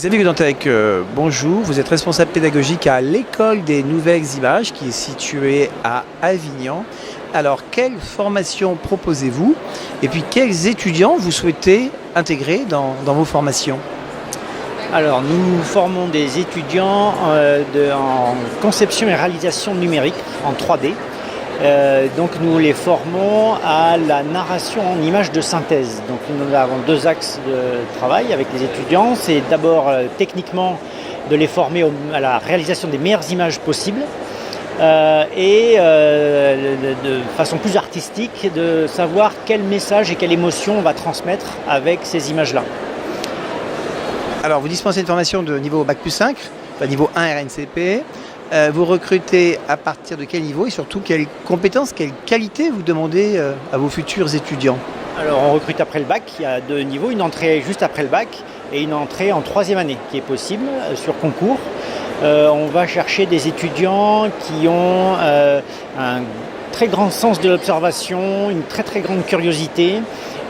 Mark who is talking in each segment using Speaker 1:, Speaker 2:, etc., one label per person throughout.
Speaker 1: Xavier Dantec, bonjour. Vous êtes responsable pédagogique à l'École des Nouvelles Images qui est située à Avignon. Alors, quelle formation proposez-vous? Et puis, quels étudiants vous souhaitez intégrer dans vos formations?
Speaker 2: Alors, nous formons des étudiants en conception et réalisation numérique en 3D. Donc nous les formons à la narration en images de synthèse. Donc nous avons deux axes de travail avec les étudiants. C'est d'abord techniquement de les former à la réalisation des meilleures images possibles et de façon plus artistique de savoir quel message et quelle émotion on va transmettre avec ces images-là.
Speaker 1: Alors vous dispensez une formation de niveau Bac+5, niveau 1 RNCP. Vous recrutez à partir de quel niveau et surtout quelles compétences, quelles qualités vous demandez à vos futurs étudiants?
Speaker 2: Alors on recrute après le bac, il y a deux niveaux, une entrée juste après le bac et une entrée en troisième année qui est possible sur concours. On va chercher des étudiants qui ont un très grand sens de l'observation, une très très grande curiosité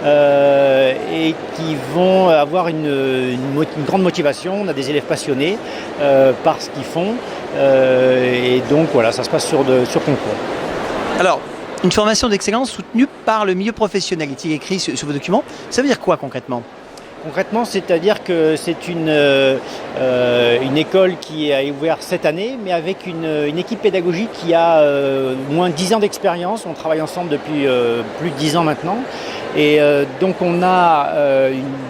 Speaker 2: et qui vont avoir une grande motivation. On a des élèves passionnés par ce qu'ils font et donc voilà, ça se passe sur concours.
Speaker 1: Alors, une formation d'excellence soutenue par le milieu professionnel, est-il écrit sur vos documents? Ça veut dire quoi concrètement?
Speaker 2: Concrètement, c'est-à-dire que c'est une école qui a ouvert cette année, mais avec une équipe pédagogique qui a moins de 10 ans d'expérience. On travaille ensemble depuis plus de 10 ans maintenant. Et donc on a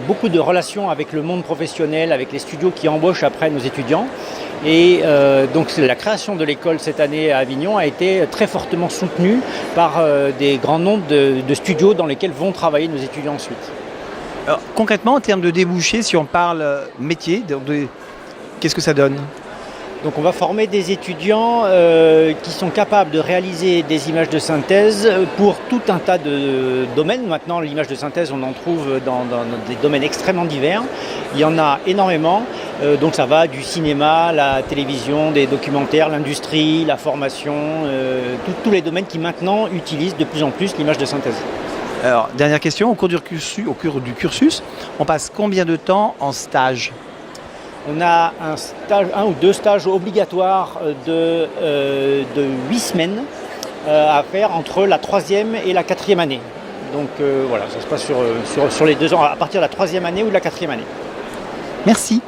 Speaker 2: beaucoup de relations avec le monde professionnel, avec les studios qui embauchent après nos étudiants. Et donc la création de l'école cette année à Avignon a été très fortement soutenue par des grands nombres de studios dans lesquels vont travailler nos étudiants ensuite.
Speaker 1: Alors, concrètement, en termes de débouchés, si on parle métier, qu'est-ce que ça donne?
Speaker 2: Donc on va former des étudiants qui sont capables de réaliser des images de synthèse pour tout un tas de domaines. Maintenant, l'image de synthèse, on en trouve dans des domaines extrêmement divers. Il y en a énormément. Donc ça va du cinéma, la télévision, des documentaires, l'industrie, la formation, tous les domaines qui maintenant utilisent de plus en plus l'image de synthèse.
Speaker 1: Alors, dernière question, au cours du cursus, on passe combien de temps en stage?
Speaker 2: On a un ou deux stages obligatoires de 8 semaines à faire entre la 3e et la 4e année. Donc voilà, ça se passe sur les 2 ans, à partir de la 3e année ou de la 4e année.
Speaker 1: Merci.